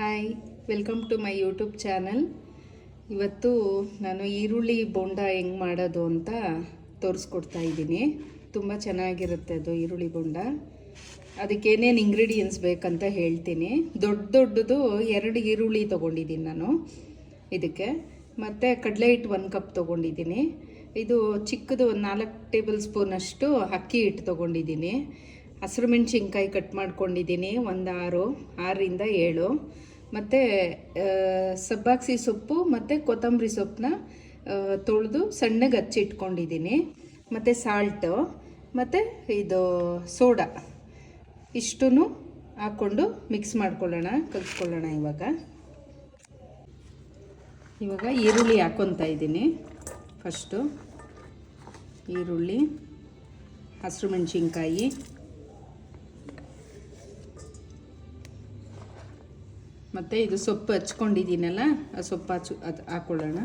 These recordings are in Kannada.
Hi, welcome to my YouTube channel. ಇವತ್ತು ನಾನು ಈರುಳ್ಳಿ ಬೋಂಡ ಹೆಂಗೆ ಮಾಡೋದು ಅಂತ ತೋರಿಸ್ಕೊಡ್ತಾ ಇದ್ದೀನಿ. ತುಂಬ ಚೆನ್ನಾಗಿರುತ್ತೆ ಅದು ಈರುಳ್ಳಿ ಬೋಂಡ. ಅದಕ್ಕೆ ಏನೇನು ಇಂಗ್ರೀಡಿಯೆಂಟ್ಸ್ ಬೇಕಂತ ಹೇಳ್ತೀನಿ. ದೊಡ್ಡದು 2 ಈರುಳ್ಳಿ ತೊಗೊಂಡಿದ್ದೀನಿ ನಾನು ಇದಕ್ಕೆ. ಮತ್ತು ಕಡಲೆ ಹಿಟ್ಟು 1 ಕಪ್ ತೊಗೊಂಡಿದ್ದೀನಿ. ಇದು ಚಿಕ್ಕದು 4 ಟೇಬಲ್ ಸ್ಪೂನಷ್ಟು ಅಕ್ಕಿ ಹಿಟ್ಟು ತೊಗೊಂಡಿದ್ದೀನಿ. ಹಸಿರು ಮೆಣಸಿನ್ಕಾಯಿ ಕಟ್ ಮಾಡ್ಕೊಂಡಿದ್ದೀನಿ, ಒಂದು 6ರಿಂದ 7. ಮತ್ತು ಸಬ್ಬಾಕ್ಸಿ ಸೊಪ್ಪು ಮತ್ತು ಕೊತ್ತಂಬರಿ ಸೊಪ್ಪನ್ನ ತೊಳೆದು ಸಣ್ಣಗೆ ಹಚ್ಚಿಟ್ಕೊಂಡಿದ್ದೀನಿ. ಮತ್ತು ಸಾಲ್ಟು ಮತ್ತು ಇದು ಸೋಡಾ ಇಷ್ಟೂ ಹಾಕ್ಕೊಂಡು ಮಿಕ್ಸ್ ಮಾಡ್ಕೊಳ್ಳೋಣ, ಕಲಿಸ್ಕೊಳ್ಳೋಣ. ಇವಾಗ ಈರುಳ್ಳಿ ಹಾಕ್ಕೊತಾ ಇದ್ದೀನಿ. ಫಸ್ಟು ಈರುಳ್ಳಿ, ಹಸಿರು ಮೆಣಸಿನ್ಕಾಯಿ, ಮತ್ತು ಇದು ಸೊಪ್ಪು ಹಚ್ಕೊಂಡಿದ್ದೀನಲ್ಲ, ಆ ಸೊಪ್ಪು ಅದು ಹಾಕ್ಕೊಳ್ಳೋಣ.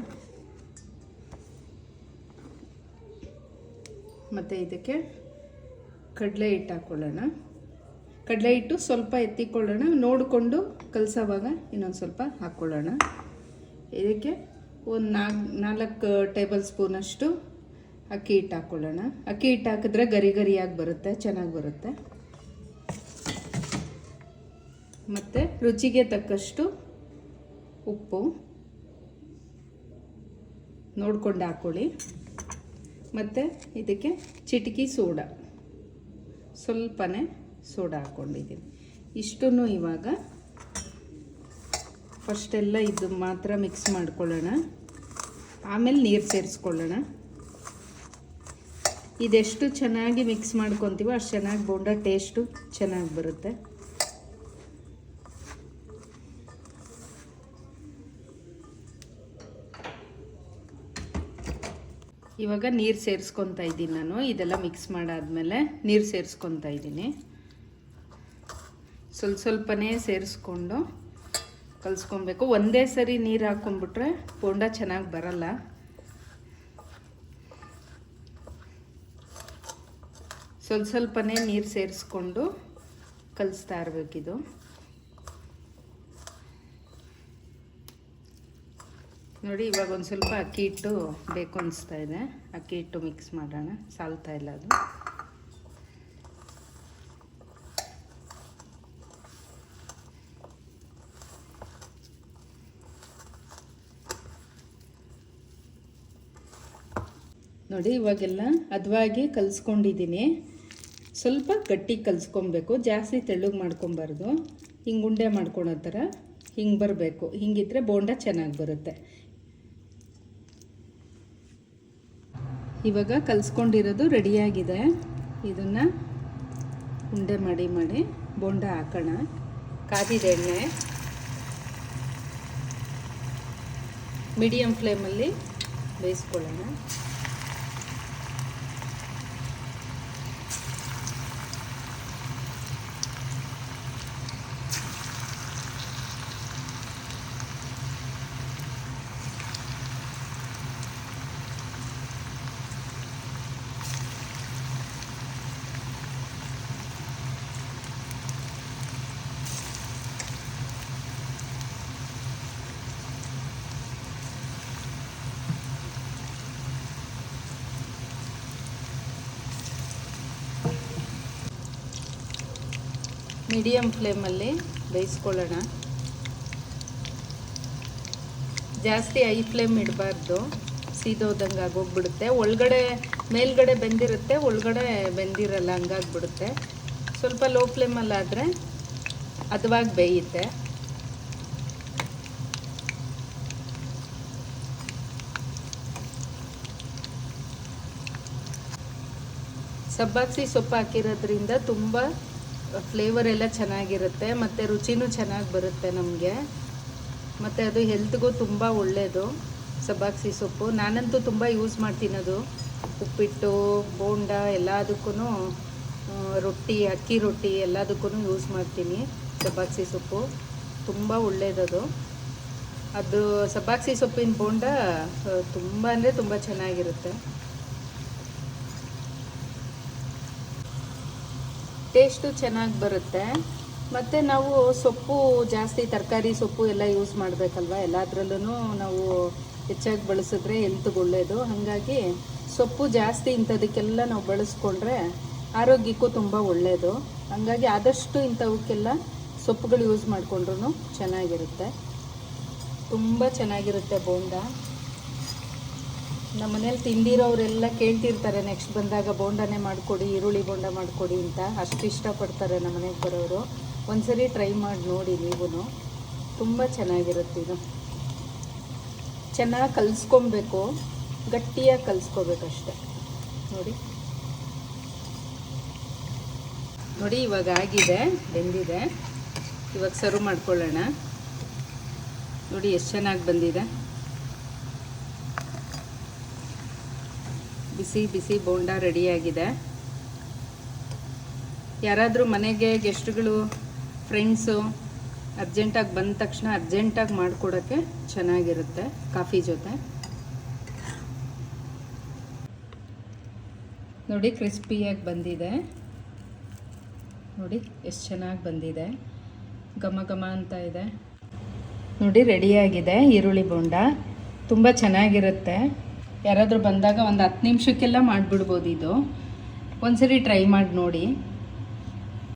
ಮತ್ತು ಇದಕ್ಕೆ ಕಡಲೆ ಹಿಟ್ಟು ಹಾಕ್ಕೊಳ್ಳೋಣ. ಕಡಲೆ ಹಿಟ್ಟು ಸ್ವಲ್ಪ ಎತ್ತಿಕೊಳ್ಳೋಣ, ನೋಡಿಕೊಂಡು ಕಲಸೋವಾಗ ಇನ್ನೊಂದು ಸ್ವಲ್ಪ ಹಾಕ್ಕೊಳ್ಳೋಣ. ಇದಕ್ಕೆ ಒಂದು 4 ಟೇಬಲ್ ಸ್ಪೂನಷ್ಟು ಅಕ್ಕಿ ಹಿಟ್ಟು ಹಾಕ್ಕೊಳ್ಳೋಣ. ಅಕ್ಕಿ ಹಿಟ್ಟು ಹಾಕಿದ್ರೆ ಗರಿಯಾಗಿ ಬರುತ್ತೆ, ಚೆನ್ನಾಗಿ ಬರುತ್ತೆ. ಮತ್ತು ರುಚಿಗೆ ತಕ್ಕಷ್ಟು ಉಪ್ಪು ನೋಡ್ಕೊಂಡು ಹಾಕ್ಕೊಳ್ಳಿ. ಮತ್ತು ಇದಕ್ಕೆ ಚಿಟಿಕೆ ಸೋಡಾ, ಸ್ವಲ್ಪನೇ ಸೋಡಾ ಹಾಕ್ಕೊಂಡಿದ್ದೀನಿ. ಇಷ್ಟನ್ನು ಇವಾಗ ಫಸ್ಟೆಲ್ಲ ಇದು ಮಾತ್ರ ಮಿಕ್ಸ್ ಮಾಡ್ಕೊಳ್ಳೋಣ, ಆಮೇಲೆ ನೀರು ಸೇರಿಸ್ಕೊಳ್ಳೋಣ. ಇದೆಷ್ಟು ಚೆನ್ನಾಗಿ ಮಿಕ್ಸ್ ಮಾಡ್ಕೊತೀವೋ ಅಷ್ಟು ಚೆನ್ನಾಗಿ ಬೋಂಡ ಟೇಸ್ಟು ಚೆನ್ನಾಗಿ ಬರುತ್ತೆ. ಇವಾಗ ನೀರು ಸೇರಿಸ್ಕೊತಾ ಇದ್ದೀನಿ ನಾನು. ಇದೆಲ್ಲ ಮಿಕ್ಸ್ ಮಾಡಾದ್ಮೇಲೆ ನೀರು ಸೇರಿಸ್ಕೊತಾ ಇದ್ದೀನಿ. ಸ್ವಲ್ಪನೇ ಸೇರಿಸ್ಕೊಂಡು ಕಲಿಸ್ಕೊಬೇಕು. ಒಂದೇ ಸರಿ ನೀರು ಹಾಕ್ಕೊಂಡ್ಬಿಟ್ರೆ ಬೋಂಡ ಚೆನ್ನಾಗಿ ಬರಲ್ಲ. ಸ್ವಲ್ಪನೇ ನೀರು ಸೇರಿಸ್ಕೊಂಡು ಕಲಿಸ್ತಾ ಇರಬೇಕಿದು. ನೋಡಿ, ಇವಾಗ ಒಂದು ಸ್ವಲ್ಪ ಅಕ್ಕಿ ಹಿಟ್ಟು ಬೇಕು ಅನಿಸ್ತಾ ಇದೆ. ಅಕ್ಕಿ ಹಿಟ್ಟು ಮಿಕ್ಸ್ ಮಾಡೋಣ, ಸಾಲ್ತಾ ಇಲ್ಲ ಅದು. ನೋಡಿ, ಇವಾಗೆಲ್ಲ ಹದವಾಗಿ ಕಲಿಸ್ಕೊಂಡಿದ್ದೀನಿ. ಸ್ವಲ್ಪ ಗಟ್ಟಿ ಕಲಿಸ್ಕೊಬೇಕು, ಜಾಸ್ತಿ ತೆಳ್ಳಗೆ ಮಾಡ್ಕೊಬಾರ್ದು. ಹಿಂಗೆ ಉಂಡೆ ಮಾಡ್ಕೊಳೋ ಥರ ಹಿಂಗೆ ಬರಬೇಕು. ಹಿಂಗಿದ್ರೆ ಬೋಂಡ ಚೆನ್ನಾಗಿ ಬರುತ್ತೆ. ಇವಾಗ ಕಲಿಸ್ಕೊಂಡಿರೋದು ರೆಡಿಯಾಗಿದೆ. ಇದನ್ನು ಉಂಡೆ ಮಾಡಿ ಬೋಂಡ ಹಾಕೋಣ. ಕಾದಿದೆ ಎಣ್ಣೆ, ಮೀಡಿಯಮ್ ಫ್ಲೇಮಲ್ಲಿ ಬೇಯಿಸ್ಕೊಳ್ಳೋಣ. ಮೀಡಿಯಮ್ ಫ್ಲೇಮಲ್ಲಿ ಬೇಯಿಸ್ಕೊಳ್ಳೋಣ. ಜಾಸ್ತಿ ಹೈ ಫ್ಲೇಮ್ ಇಡಬಾರ್ದು, ಸೀದೋದಂಗೆ ಆಗೋಗ್ಬಿಡುತ್ತೆ. ಮೇಲ್ಗಡೆ ಬೆಂದಿರುತ್ತೆ, ಒಳಗಡೆ ಬೆಂದಿರಲ್ಲ, ಹಂಗಾಗ್ಬಿಡುತ್ತೆ. ಸ್ವಲ್ಪ ಲೋ ಫ್ಲೇಮಲ್ಲಾದರೆ ಹದವಾಗಿ ಬೇಯುತ್ತೆ. ಸಬ್ಬಾಕ್ಸಿ ಸೊಪ್ಪು ಹಾಕಿರೋದ್ರಿಂದ ತುಂಬ ಫ್ಲೇವರ್ ಎಲ್ಲ ಚೆನ್ನಾಗಿರುತ್ತೆ, ಮತ್ತು ರುಚಿನೂ ಚೆನ್ನಾಗಿ ಬರುತ್ತೆ ನಮಗೆ. ಮತ್ತು ಅದು ಹೆಲ್ತ್ಗೂ ತುಂಬ ಒಳ್ಳೆಯದು ಸಬ್ಬಾಕ್ಸಿ ಸೊಪ್ಪು. ನಾನಂತೂ ತುಂಬ ಯೂಸ್ ಮಾಡ್ತೀನಿ ಅದು. ಉಪ್ಪಿಟ್ಟು, ಬೋಂಡ ಎಲ್ಲದಕ್ಕೂ, ರೊಟ್ಟಿ, ಅಕ್ಕಿ ರೊಟ್ಟಿ ಎಲ್ಲದಕ್ಕೂ ಯೂಸ್ ಮಾಡ್ತೀನಿ. ಸಬ್ಬಾಕ್ಸಿ ಸೊಪ್ಪು ತುಂಬ ಒಳ್ಳೆಯದದು. ಅದು ಸಬ್ಬಾಕ್ಸಿ ಸೊಪ್ಪಿನ ಬೋಂಡ ತುಂಬ ಅಂದರೆ ತುಂಬ ಚೆನ್ನಾಗಿರುತ್ತೆ. ಟೇಸ್ಟು ಚೆನ್ನಾಗಿ ಬರುತ್ತೆ. ಮತ್ತು ನಾವು ಸೊಪ್ಪು ಜಾಸ್ತಿ ತರಕಾರಿ ಸೊಪ್ಪು ಎಲ್ಲ ಯೂಸ್ ಮಾಡಬೇಕಲ್ವ, ಎಲ್ಲದರಲ್ಲೂ ನಾವು ಹೆಚ್ಚಾಗಿ ಬಳಸಿದ್ರೆ ಹೆಲ್ತ್ಗೆ ಒಳ್ಳೆಯದು. ಹಾಗಾಗಿ ಸೊಪ್ಪು ಜಾಸ್ತಿ ಇಂಥದಕ್ಕೆಲ್ಲ ನಾವು ಬಳಸ್ಕೊಂಡ್ರೆ ಆರೋಗ್ಯಕ್ಕೂ ತುಂಬ ಒಳ್ಳೆಯದು. ಹಾಗಾಗಿ ಆದಷ್ಟು ಇಂಥವಕ್ಕೆಲ್ಲ ಸೊಪ್ಪುಗಳು ಯೂಸ್ ಮಾಡಿಕೊಂಡ್ರೂ ಚೆನ್ನಾಗಿರುತ್ತೆ, ತುಂಬ ಚೆನ್ನಾಗಿರುತ್ತೆ ಬೋಂಡ. ನಮ್ಮ ಮನೇಲಿ ತಿಂದಿರೋರೆಲ್ಲ ಕೇಳ್ತಿರ್ತಾರೆ ನೆಕ್ಸ್ಟ್ ಬಂದಾಗ ಬೋಂಡನೇ ಮಾಡಿಕೊಡಿ, ಈರುಳ್ಳಿ ಬೋಂಡ ಮಾಡಿಕೊಡಿ ಅಂತ. ಅಷ್ಟು ಇಷ್ಟಪಡ್ತಾರೆ ನಮ್ಮ ಮನೆಗೆ ಬರೋರು. ಒಂದ್ಸರಿ ಟ್ರೈ ಮಾಡಿ ನೋಡಿ ನೀವು, ತುಂಬ ಚೆನ್ನಾಗಿರುತ್ತೆ ಇದು. ಚೆನ್ನಾಗಿ ಕಲಿಸ್ಕೊಬೇಕು, ಗಟ್ಟಿಯಾಗಿ ಕಲಿಸ್ಕೋಬೇಕಷ್ಟೆ. ನೋಡಿ ನೋಡಿ ಇವಾಗ ಆಗಿದೆ, ಬೆಂದಿದೆ. ಇವಾಗ ಸರ್ವ್ ಮಾಡ್ಕೊಳ್ಳೋಣ. ನೋಡಿ ಎಷ್ಟು ಚೆನ್ನಾಗಿ ಬಂದಿದೆ. ಬಿಸಿ ಬಿಸಿ ಬೋಂಡ ರೆಡಿಯಾಗಿದೆ. ಯಾರಾದರೂ ಮನೆಗೆ ಗೆಸ್ಟ್ಗಳು, ಫ್ರೆಂಡ್ಸು ಅರ್ಜೆಂಟಾಗಿ ಬಂದ ತಕ್ಷಣ ಅರ್ಜೆಂಟಾಗಿ ಮಾಡಿಕೊಡೋಕ್ಕೆ ಚೆನ್ನಾಗಿರುತ್ತೆ ಕಾಫಿ ಜೊತೆ. ನೋಡಿ ಕ್ರಿಸ್ಪಿಯಾಗಿ ಬಂದಿದೆ. ನೋಡಿ ಎಷ್ಟು ಚೆನ್ನಾಗಿ ಬಂದಿದೆ, ಘಮ ಘಮ ಅಂತ ಇದೆ. ನೋಡಿ ರೆಡಿಯಾಗಿದೆ ಈರುಳ್ಳಿ ಬೋಂಡ, ತುಂಬ ಚೆನ್ನಾಗಿರುತ್ತೆ. ಯಾರಾದರೂ ಬಂದಾಗ ಒಂದು 10 ನಿಮಿಷಕ್ಕೆಲ್ಲ ಮಾಡಿಬಿಡ್ಬೋದು ಇದು. ಒಂದ್ಸರಿ ಟ್ರೈ ಮಾಡಿ ನೋಡಿ.